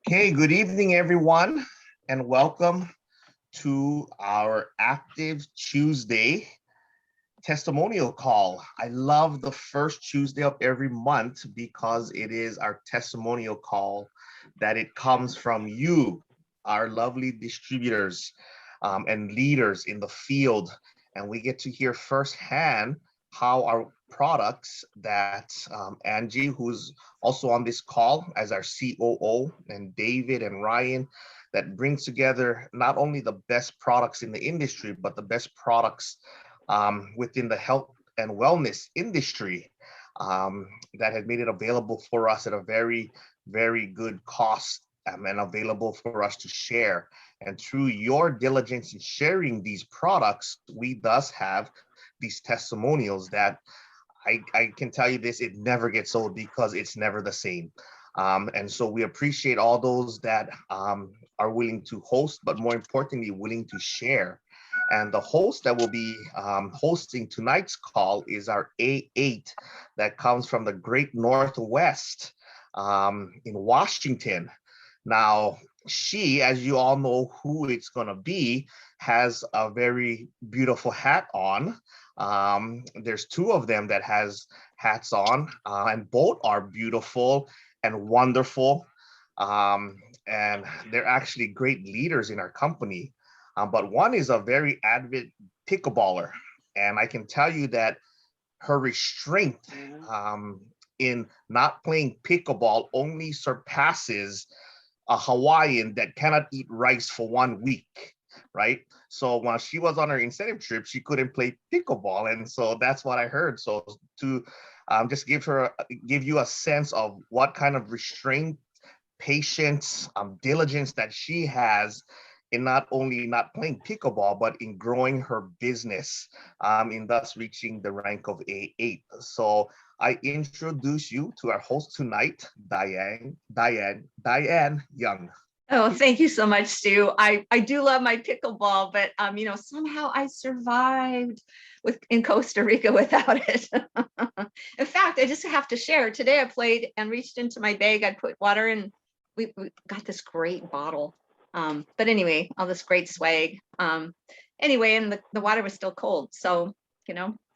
Okay, good evening, everyone, and welcome to our Active Tuesday testimonial call. I love the first Tuesday of every month because it is our testimonial call that it comes from you, our lovely distributors and leaders in the field. And we get to hear firsthand how our products that Angie, who's also on this call as our COO, and David and Ryan, that brings together not only the best products in the industry, but the best products within the health and wellness industry that had made it available for us at a very, very good cost and available for us to share. And through your diligence in sharing these products, we thus have these testimonials that I can tell you this, it never gets old because it's never the same. And so we appreciate all those that are willing to host, but more importantly, willing to share. And the host that will be hosting tonight's call is our A8 that comes from the Great Northwest in Washington. Now, she, as you all know who it's going to be, has a very beautiful hat on. There's two of them that has hats on, and both are beautiful and wonderful. And they're actually great leaders in our company. But one is a very avid pickleballer. And I can tell you that her restraint in not playing pickleball only surpasses a Hawaiian that cannot eat rice for 1 week, right? So while she was on her incentive trip, she couldn't play pickleball. And so that's what I heard. So to just give you a sense of what kind of restraint, patience, diligence that she has in not only not playing pickleball, but in growing her business, in thus reaching the rank of A8. So I introduce you to our host tonight, Diane Young. Oh, thank you so much, Stu. I do love my pickleball, but somehow I survived in Costa Rica without it. In fact, I just have to share. Today I played and reached into my bag. I put water in. We got this great bottle. But anyway, all this great swag. Anyway, and the water was still cold. So,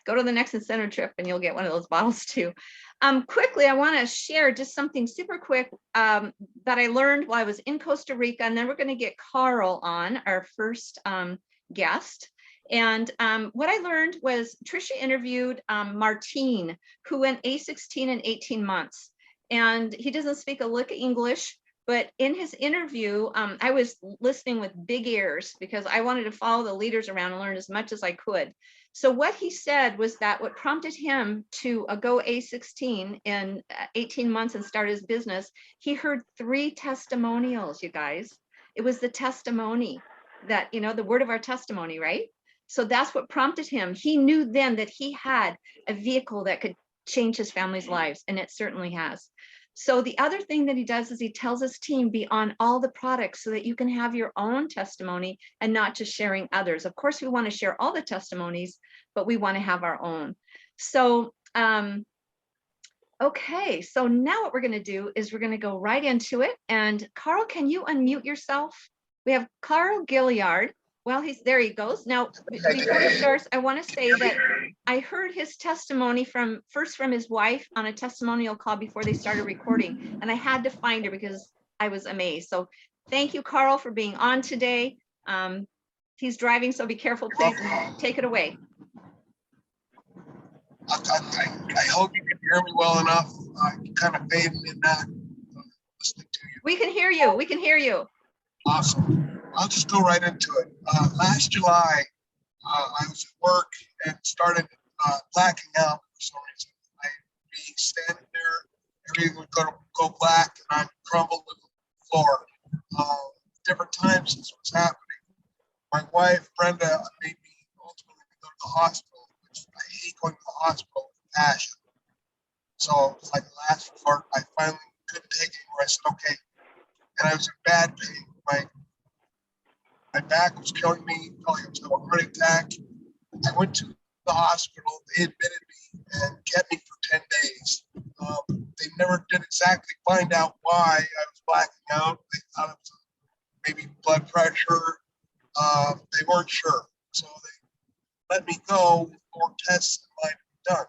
go to the next incentive trip and you'll get one of those bottles too. Quickly, I want to share just something super quick that I learned while I was in Costa Rica, and then we're going to get Carl on, our first guest. And what I learned was Trisha interviewed Martine, who went A16 in 18 months. And he doesn't speak a lick of English, but in his interview, I was listening with big ears because I wanted to follow the leaders around and learn as much as I could. So what he said was that what prompted him to go A16 in 18 months and start his business, he heard 3 testimonials, you guys. It was the testimony that, the word of our testimony, right? So that's what prompted him. He knew then that he had a vehicle that could change his family's lives, and it certainly has. So the other thing that he does is he tells his team, be on all the products so that you can have your own testimony and not just sharing others. Of course, we want to share all the testimonies, but we want to have our own. So, okay, so now what we're going to do is we're going to go right into it. And Carl, can you unmute yourself? We have Carl Gilliard. Well, there he goes. Now, before he starts, I want to say that I heard his testimony first from his wife on a testimonial call before they started recording, and I had to find her because I was amazed. So thank you, Carl, for being on today. He's driving, so be careful, please. Take it away. I hope you can hear me well enough. Kind of fading in that, listening to you. We can hear you. We can hear you. Awesome. I'll just go right into it. Last July, I was at work and started blacking out for some reason. I'd be standing there, everything would go black, and I'd crumble to the floor. Different times this was happening. My wife, Brenda, made me ultimately go to the hospital, which I hate going to the hospital with passion. So it was like the last resort. I finally couldn't take it anymore. I said, okay. And I was in bad pain. My back was killing me, probably I was having a heart attack. I went to the hospital. They admitted me and kept me for 10 days. They never did exactly find out why I was blacking out. They thought it was maybe blood pressure. They weren't sure. So they let me go with more tests that might be done.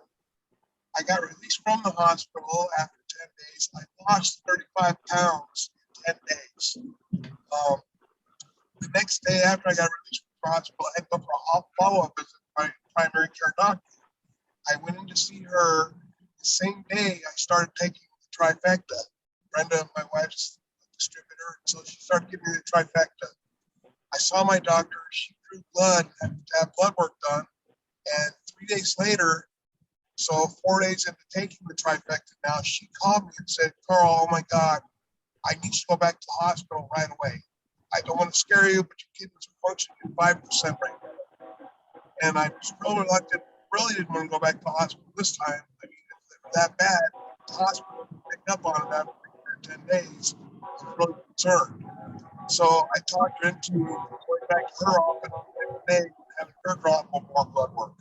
I got released from the hospital after 10 days. I lost 35 pounds in 10 days. The next day after I got released from the hospital, I had to go for a follow-up visit with my primary care doctor. I went in to see her the same day I started taking the trifecta. Brenda, my wife's a distributor, so she started giving me the trifecta. I saw my doctor. She drew blood, had to have blood work done. And 3 days later, so 4 days into taking the trifecta now, she called me and said, Carl, oh my God, I need you to go back to the hospital right away. I don't want to scare you, but your kidneys are functioning at 5% right now. And I was real reluctant, really didn't want to go back to the hospital this time. I mean, if it was that bad, the hospital picked up on it after 10 days. I was really concerned. So I talked her into going back to her office the next day and having her draw more blood work.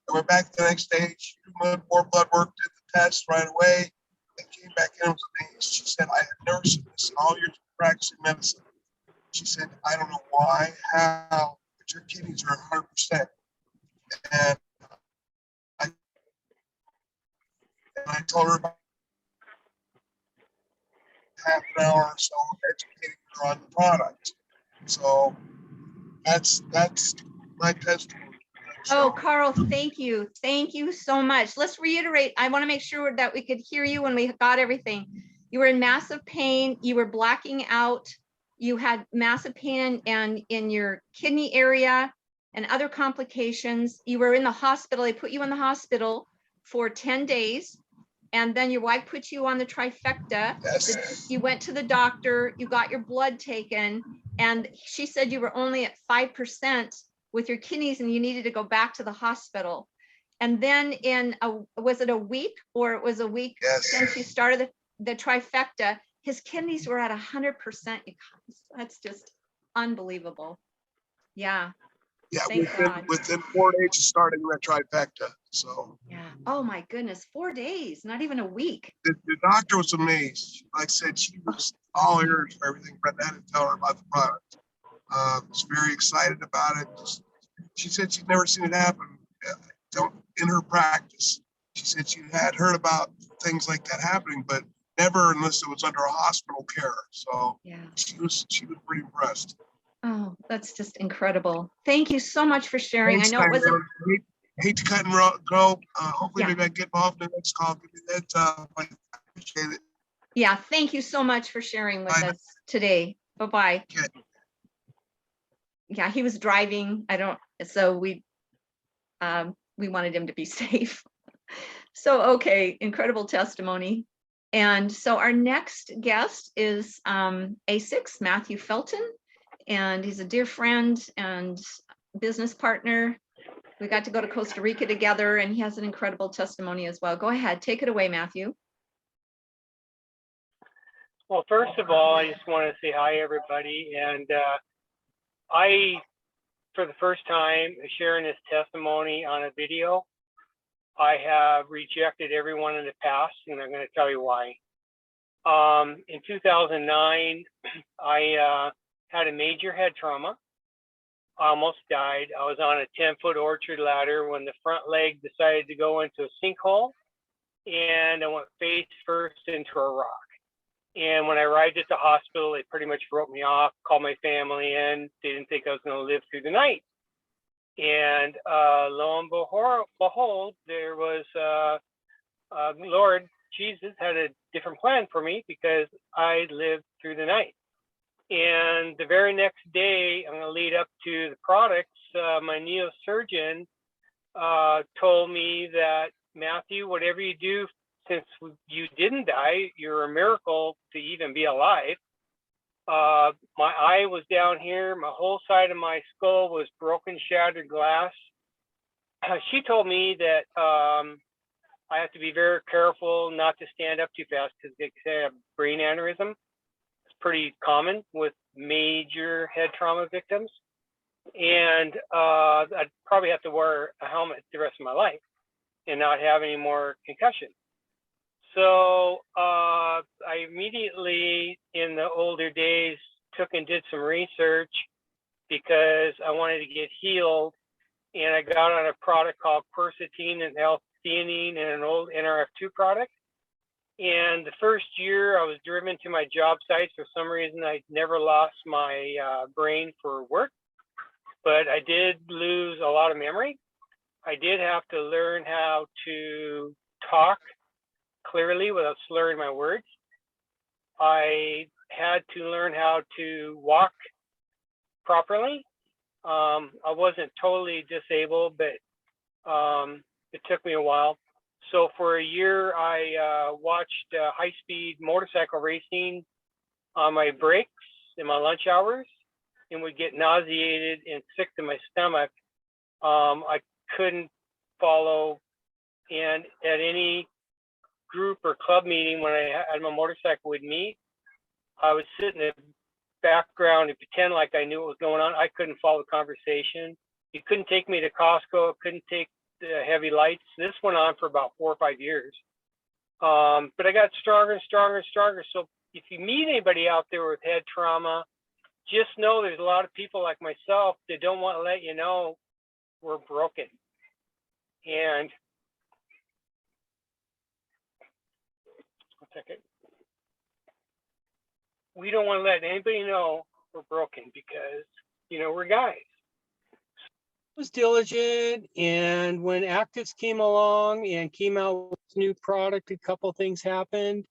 I went back the next day, she did more blood work, did the test right away, and came back in and was amazed. She said, I have never seen this in all years of practicing medicine. She said, I don't know why, how, but your kidneys are 100%. And I told her about half an hour or so educating her on the product. So that's my testimony. Oh, Carl, thank you. Thank you so much. Let's reiterate. I want to make sure that we could hear you when we got everything. You were in massive pain. You were blacking out. You had massive pain and in your kidney area and other complications. You were in the hospital. They put you in the hospital for 10 days. And then your wife put you on the trifecta. Yes. You went to the doctor, you got your blood taken, and she said you were only at 5% with your kidneys and you needed to go back to the hospital. And then was it a week or it was a week since you started the trifecta, his kidneys were at 100%. You guys, that's just unbelievable. Yeah. Yeah, Thank within 4 days of starting that trifecta. So yeah. Oh my goodness, 4 days, not even a week. the doctor was amazed. Like I said, she was all ears for everything Brenda had to tell her about the product. Was very excited about it. She said she'd never seen it happen in her practice. She said she had heard about things like that happening, but never unless it was under a hospital care. So yeah, she was pretty impressed. Oh, that's just incredible. Thank you so much for sharing. Thanks, I know it wasn't. Hate to cut and go. Hopefully, Yeah. maybe I get involved in the next call. Give me that. I appreciate it. Yeah, thank you so much for sharing with us today. Bye-bye. Okay. Yeah, he was driving. So we wanted him to be safe. So, okay, incredible testimony. And so our next guest is A6, Matthew Felton, and he's a dear friend and business partner. We got to go to Costa Rica together, and he has an incredible testimony as well. Go ahead, take it away, Matthew. Well, first of all, I just want to say hi, everybody. And I, for the first time, sharing this testimony on a video. I have rejected everyone in the past, and I'm going to tell you why. In 2009, I had a major head trauma. I almost died. I was on a 10-foot orchard ladder when the front leg decided to go into a sinkhole, and I went face first into a rock. And when I arrived at the hospital, they pretty much wrote me off, called my family in. They didn't think I was going to live through the night. And lo and behold, there was Lord Jesus had a different plan for me because I lived through the night. And the very next day, I'm going to lead up to the products. My neurosurgeon told me that, Matthew, whatever you do, since you didn't die, you're a miracle to even be alive. My eye was down here. My whole side of my skull was broken, shattered glass. She told me that I have to be very careful not to stand up too fast because they say I have brain aneurysm. It's pretty common with major head trauma victims. and I'd probably have to wear a helmet the rest of my life and not have any more concussions. So I immediately, in the older days, took and did some research because I wanted to get healed, and I got on a product called quercetin and L-theanine and an old NRF2 product. And the first year I was driven to my job sites. For some reason, I never lost my brain for work, but I did lose a lot of memory. I did have to learn how to talk clearly without slurring my words. I had to learn how to walk properly. I wasn't totally disabled, but it took me a while. So for a year, I watched high-speed motorcycle racing on my breaks in my lunch hours, and would get nauseated and sick to my stomach. I couldn't follow, and at any group or club meeting when I had my motorcycle with me, I would sit in the background and pretend like I knew what was going on. I couldn't follow the conversation. You couldn't take me to Costco, couldn't take the heavy lights. This went on for about 4 or 5 years. But I got stronger and stronger and stronger. So if you meet anybody out there with head trauma, just know there's a lot of people like myself that don't want to let you know we're broken. And one second. We don't want to let anybody know we're broken because, you know, we're guys. Was diligent, and when Actives came along and came out with this new product, a couple things happened.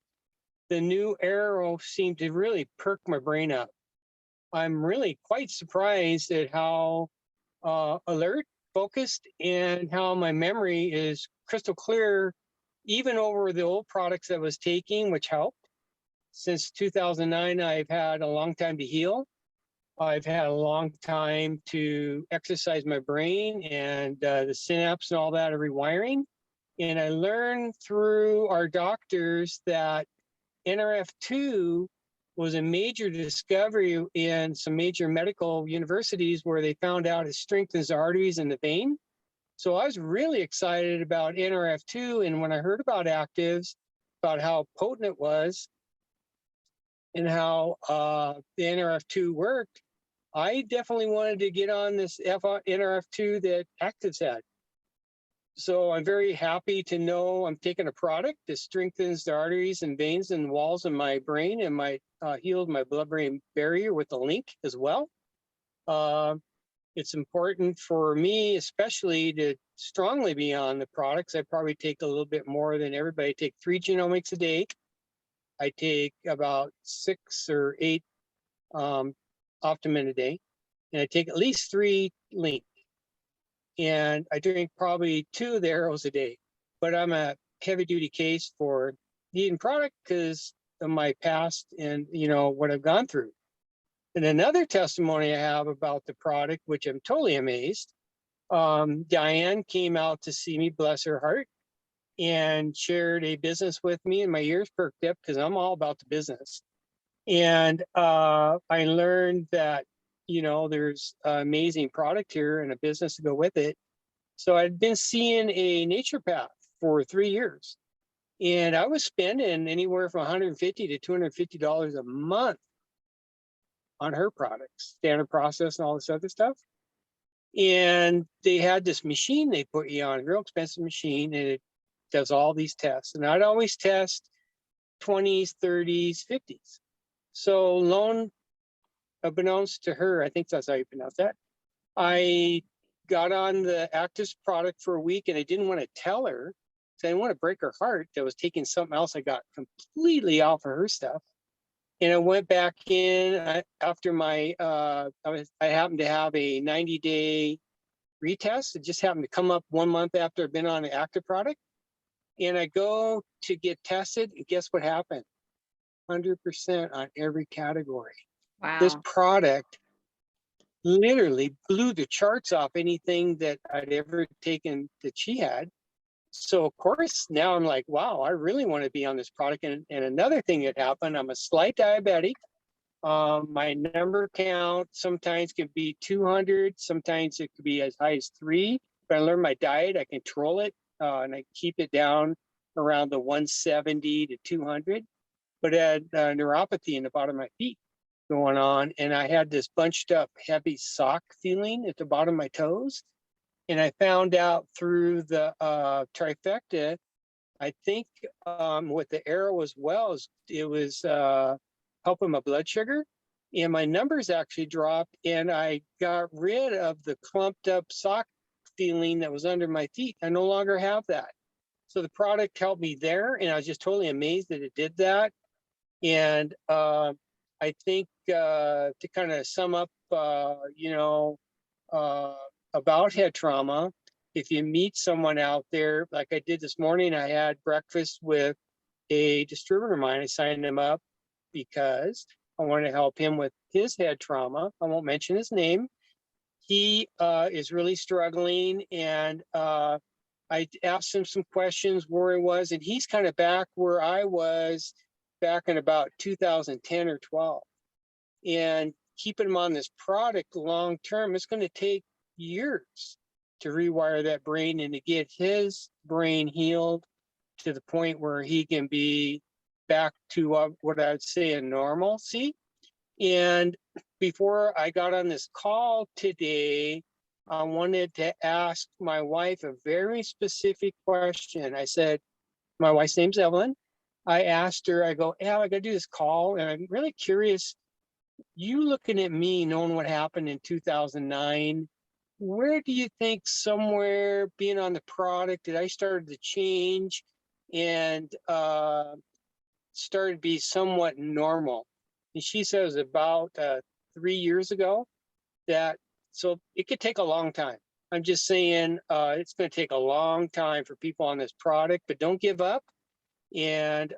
The new Aero seemed to really perk my brain up. I'm really quite surprised at how alert, focused, and how my memory is crystal clear, even over the old products I was taking, which helped. Since 2009, I've had a long time to heal. I've had a long time to exercise my brain, and the synapse and all that are rewiring. And I learned through our doctors that NRF2 was a major discovery in some major medical universities where they found out it strengthens the arteries in the vein. So I was really excited about NRF2. And when I heard about Actives, about how potent it was and how the NRF2 worked, I definitely wanted to get on this NRF2 that Actives had. So I'm very happy to know I'm taking a product that strengthens the arteries and veins and walls of my brain, and healed my blood-brain barrier with the link as well. It's important for me, especially, to strongly be on the products. I probably take a little bit more than everybody. I take 3 genomics a day. I take about 6 or 8 Optimin a day, and I take at least 3 link. And I drink probably 2 of the Arrows a day. But I'm a heavy duty case for needing product because of my past and, you know, what I've gone through. And another testimony I have about the product, which I'm totally amazed. Diane came out to see me, bless her heart, and shared a business with me, and my ears perked up because I'm all about the business. And I learned that, you know, there's an amazing product here and a business to go with it. So I'd been seeing a naturopath for 3 years, and I was spending anywhere from $150 to $250 a month on her products, standard process and all this other stuff. And they had this machine they put you on, a real expensive machine, and it does all these tests. And I'd always test 20s, 30s, 50s. So unbeknownst to her, I think that's how you pronounce that, I got on the Actives product for a week, and I didn't want to tell her because I didn't want to break her heart. I was taking something else I got completely off of her stuff. And I went back in after my, I happened to have a 90-day retest. It just happened to come up 1 month after I've been on an active product. And I go to get tested, and guess what happened? 100% on every category. Wow. This product literally blew the charts off anything that I'd ever taken that she had. So of course, now I'm like, wow, I really want to be on this product. And another thing that happened, I'm a slight diabetic. My number count sometimes can be 200, sometimes it could be as high as 3. But I learned my diet, I control it, and I keep it down around the 170 to 200. But I had neuropathy in the bottom of my feet going on, and I had this bunched up heavy sock feeling at the bottom of my toes. And I found out through the trifecta, I think with the arrow as well, it was helping my blood sugar, and my numbers actually dropped, and I got rid of the clumped up sock feeling that was under my feet. I no longer have that. So the product helped me there, and I was just totally amazed that it did that. And I think to kind of sum up, about head trauma, if you meet someone out there, like I did this morning, I had breakfast with a distributor of mine. I signed him up because I wanted to help him with his head trauma. I won't mention his name. He is really struggling, and I asked him some questions where he was, and he's kind of back where I was back in about 2010 or 12. And keeping him on this product long term, it's going to take years to rewire that brain and to get his brain healed to the point where he can be back to what I'd say a normalcy. And before I got on this call today, I wanted to ask my wife a very specific question. I said, my wife's name's Evelyn. I asked her, I go, yeah, I got to do this call, and I'm really curious, you looking at me, knowing what happened in 2009, where do you think somewhere being on the product that I started to change and started to be somewhat normal? And she says about 3 years ago that, so it could take a long time. I'm just saying it's going to take a long time for people on this product, but don't give up and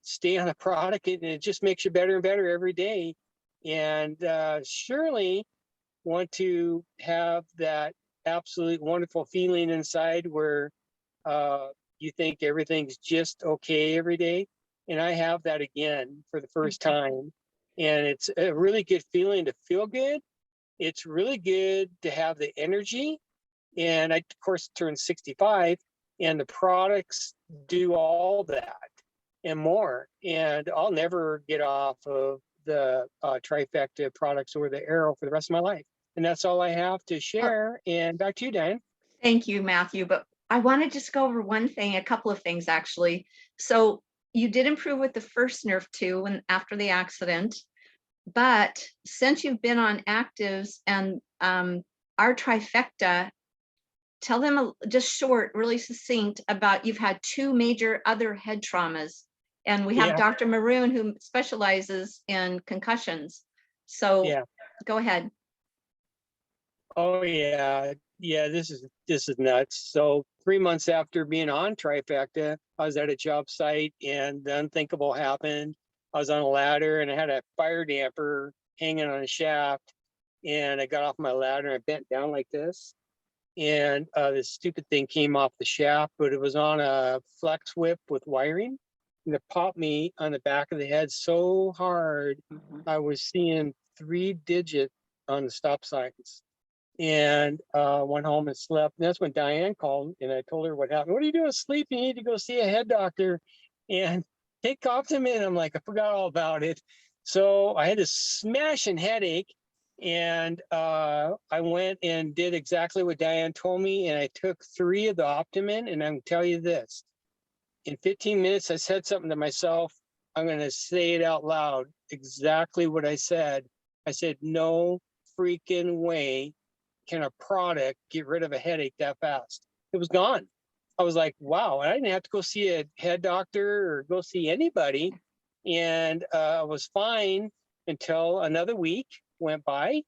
stay on the product, and it just makes you better and better every day. And surely want to have that absolute wonderful feeling inside where you think everything's just okay every day. And I have that again for the first time. And it's a really good feeling to feel good. It's really good to have the energy. And I, of course, turned 65, and the products do all that and more. And I'll never get off of the trifecta products or the arrow for the rest of my life. And that's all I have to share. And back to you, Diane. Thank you, Matthew. But I want to just go over one thing, a couple of things actually. So you did improve with the first nerve too, and after the accident. But since you've been on actives and our trifecta, tell them just short, really succinct about you've had 2 major other head traumas. And we have Dr. Maroon who specializes in concussions. So go ahead. Oh yeah. Yeah, this is nuts. So 3 months after being on trifecta, I was at a job site and the unthinkable happened. I was on a ladder and I had a fire damper hanging on a shaft, and I got off my ladder and I bent down like this. And this stupid thing came off the shaft, but it was on a flex whip with wiring. And it popped me on the back of the head so hard, I was seeing 3 digits on the stop signs. And went home and slept. And that's when Diane called, and I told her what happened. What are you doing asleep? You need to go see a head doctor and take Optimin. I'm like, I forgot all about it. So I had this smashing headache, and I went and did exactly what Diane told me, and I took 3 of the Optimin, and I'm gonna tell you this. In 15 minutes, I said something to myself. I'm gonna say it out loud, exactly what I said. I said, no freaking way can a product get rid of a headache that fast? It was gone. I was like, wow. And I didn't have to go see a head doctor or go see anybody. And I was fine until another week went by,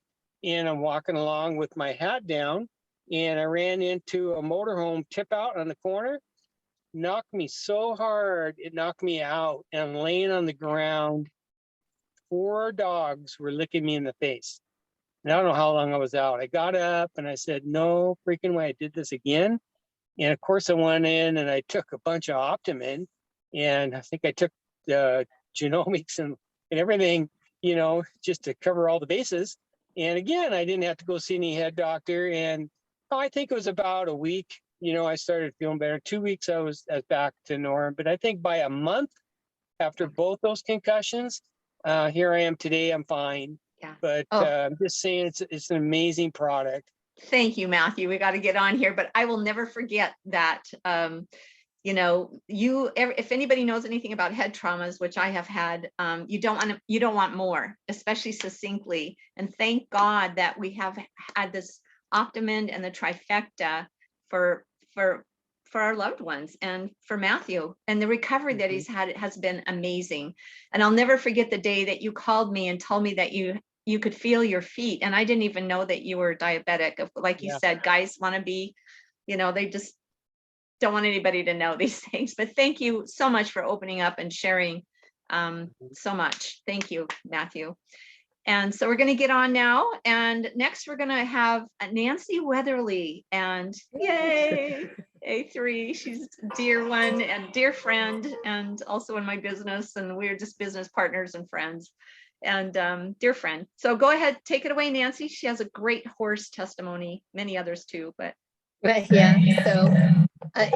and I'm walking along with my hat down, and I ran into a motorhome tip out on the corner, knocked me so hard, it knocked me out, and I'm laying on the ground. 4 dogs were licking me in the face. And I don't know how long I was out. I got up and I said, no freaking way. I did this again. And of course I went in and I took a bunch of Optimin, and I think I took the genomics and everything. you know, just to cover all the bases. And again, I didn't have to go see any head doctor. And I think it was about a week, you know, I started feeling better. 2 weeks, I was back to norm. But I think by a month after both those concussions, here I am today, I'm fine. Yeah. But I'm just saying it's an amazing product. Thank you, Matthew. We got to get on here, but I will never forget that. You know, if anybody knows anything about head traumas, which I have had, you don't want more, especially succinctly. And thank God that we have had this Optimend and the trifecta for our loved ones and for Matthew, and the recovery that he's had has been amazing. And I'll never forget the day that you called me and told me that you could feel your feet, and I didn't even know that you were diabetic. Like you said, guys want to be, you know, they just don't want anybody to know these things. But thank you so much for opening up and sharing so much. Thank you, Matthew. And so we're going to get on now. And next we're going to have Nancy Weatherly, and yay, A3. She's a dear one and dear friend, and also in my business. And we're just business partners and friends, and dear friend. So go ahead, take it away, Nancy. She has a great horse testimony, many others too, but. Right, yeah. So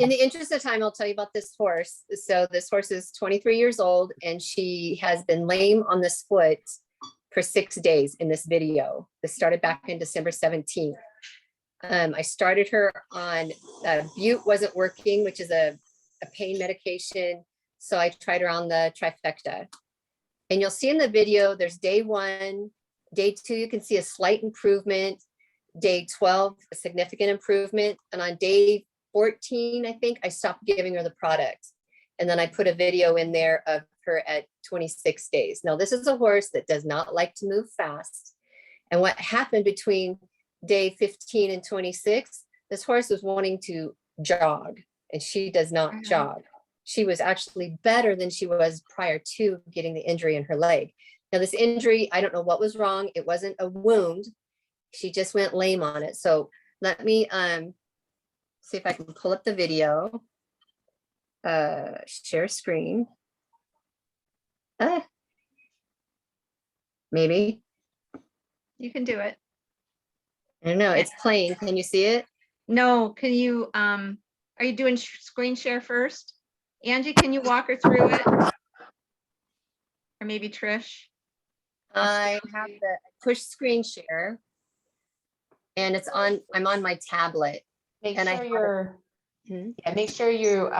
in the interest of time, I'll tell you about this horse. So this horse is 23 years old, and she has been lame on this foot for 6 days in this video. This started back in December 17th. I started her on Butte wasn't working, which is a pain medication. So I tried her on the trifecta. And you'll see in the video, there's day 1, day 2, you can see a slight improvement. Day 12, a significant improvement. And on day 14, I think I stopped giving her the product. And then I put a video in there of her at 26 days. Now, this is a horse that does not like to move fast. And what happened between day 15 and 26, this horse was wanting to jog, and she does not jog. She was actually better than she was prior to getting the injury in her leg. Now, this injury, I don't know what was wrong. It wasn't a wound. She just went lame on it. So let me see if I can pull up the video. Share screen. Maybe. You can do it. I don't know. It's playing. Can you see it? No, can you, are you doing screen share first? Angie, can you walk her through it? Or maybe Trish? I have the push screen share. And it's on, I'm on my tablet. Make and sure make sure you,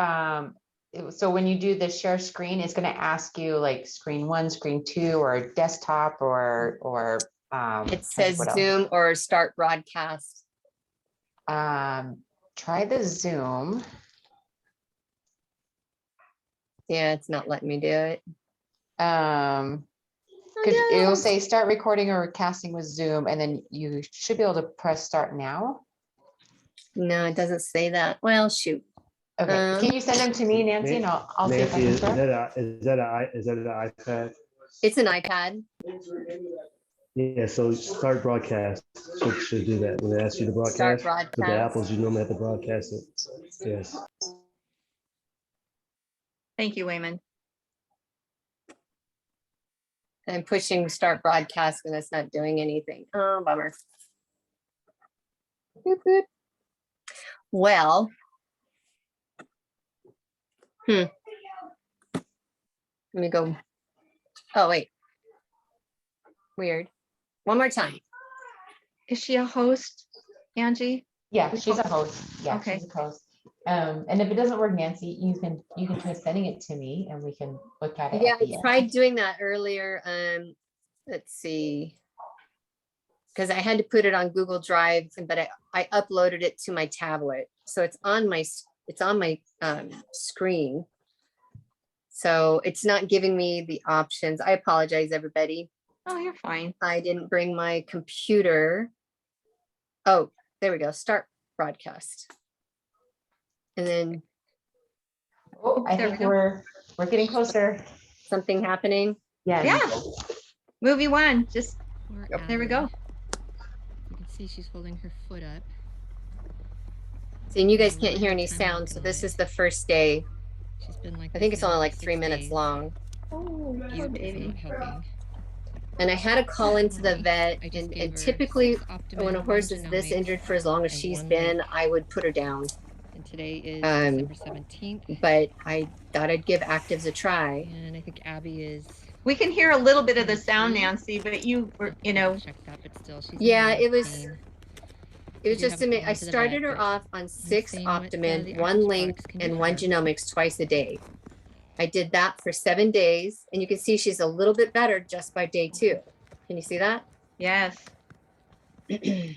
so when you do the share screen, it's going to ask you like screen 1, screen 2, or desktop, or it says Zoom or start broadcast. Try the Zoom. Yeah, it's not letting me do it. Because it'll say start recording or casting with Zoom, and then you should be able to press start now. No, it doesn't say that. Well, shoot. Okay, can you send them to me, Nancy, and I'll see if I Nancy, can is that an iPad? It's an iPad. Yeah, so start broadcast should do that. When they ask you to Start broadcast, with the broadcast. apples, you normally have to broadcast it. Yes. Thank you, Wayman. I'm pushing start broadcast and it's not doing anything. Oh, bummer. Boop, boop. Well. Let me go. Oh, wait. Weird. One more time. Is she a host, Angie? Yeah, she's a host. Yeah, Okay. she's a host. And if it doesn't work, Nancy, you can try sending it to me, and we can look at it. Yeah, at the I end. tried doing that earlier. Let's see. Because I had to put it on Google Drive, but I uploaded it to my tablet. So it's on my screen. So it's not giving me the options. I apologize, everybody. Oh, you're fine. I didn't bring my computer. Oh, there we go. Start broadcast. And then Oh, I There we think go. we're getting closer. something happening. Yeah. Yeah. Movie 1, just, there we go. You can see she's holding her foot up. See, and you guys can't hear any sound. So this is the first day. She's been like I think it's this now only for like 6 3 minutes days. long. Oh, Butte is not helping. And I had to call into the vet, I just gave and her typically 6 Optimin, when a 1 horse is this genomics, injured for as long as and she's 1 been, life. I would put her down. And today is Um, December 17th. But I thought I'd give actives a try. And I think Abby is. We can hear a little bit of the sound, 23. Nancy, but you were, Have to you know, double check that, but still, she's Yeah, in a lot it of was pain. it was We do just have amazing. gone I to the started vet, her but off on 6 seeing what, Optimin, the 1 Active link, products can do and for 1 her. genomics twice a day. I did that for 7 days, and you can see she's a little bit better just by day 2. Can you see that? yes. This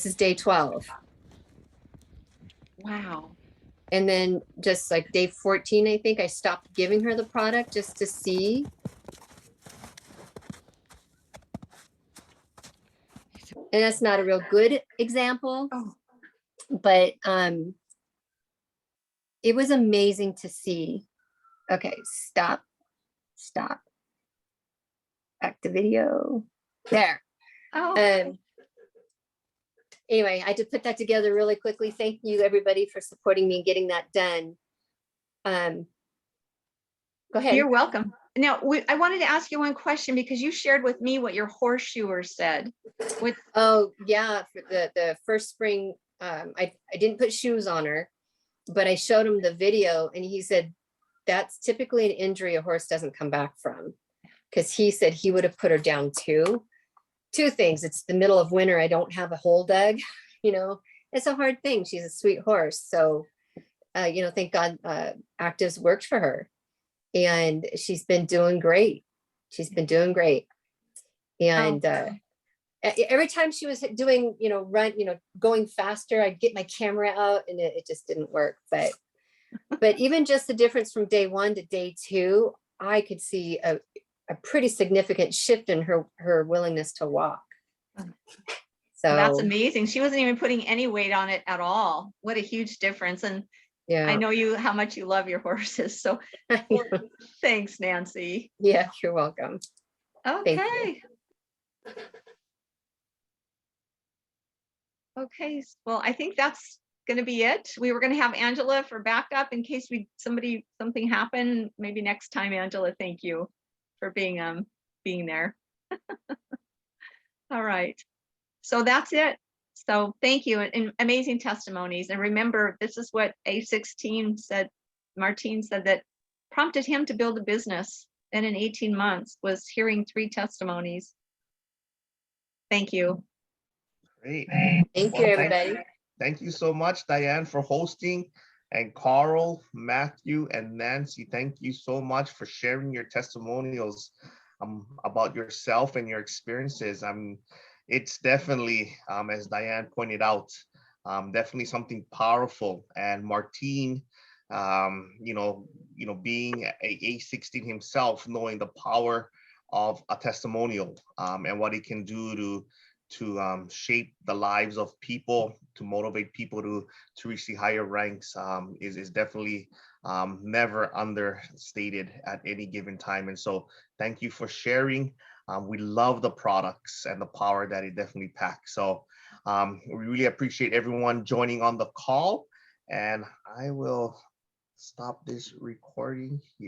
is day 12. Wow. And then just like day 14, I think I stopped giving her the product just to see. And that's not a real good example, Oh. but it was amazing to see. Okay, stop. Back to video. There. Oh, Anyway, I just put that together really quickly. Thank you, everybody, for supporting me and getting that done. Go ahead. you're welcome. Now, I wanted to ask you one question because you shared with me what your horseshoer said. With Oh, yeah, for the first spring, I didn't put shoes on her, but I showed him the video and he said, that's typically an injury a horse doesn't come back from. Because he said he would have put her down too. 2 things. It's the middle of winter. I don't have a hole dug. You know, it's a hard thing. She's a sweet horse. So, you know, thank God actives worked for her. And she's been doing great. She's been doing great. And every time she was doing, you know, going faster, I'd get my camera out and it just didn't work. But even just the difference from day 1 to day 2, I could see a pretty significant shift in her willingness to walk. So that's amazing. She wasn't even putting any weight on it at all. What a huge difference. And yeah, I know how much you love your horses. So thanks, Nancy. Yeah, you're welcome. Okay. Okay. Well, I think that's going to be it. We were going to have Angela for backup in case something happened. Maybe next time, Angela. Thank you for being there. All right. So that's it. So thank you, and amazing testimonies. And remember, this is what A16 said. Martine said that prompted him to build a business. And in 18 months was hearing 3 testimonies. Thank you. Great. Thank you, everybody. Thank you so much, Diane, for hosting. And Carl, Matthew, and Nancy, thank you so much for sharing your testimonials about yourself and your experiences. It's definitely, as Diane pointed out, definitely something powerful. And Martine, you know, being a A16 himself, knowing the power of a testimonial and what it can do to shape the lives of people, to motivate people to reach the higher ranks is definitely never understated at any given time. And so thank you for sharing. We love the products and the power that it definitely packs. So we really appreciate everyone joining on the call, and I will stop this recording here.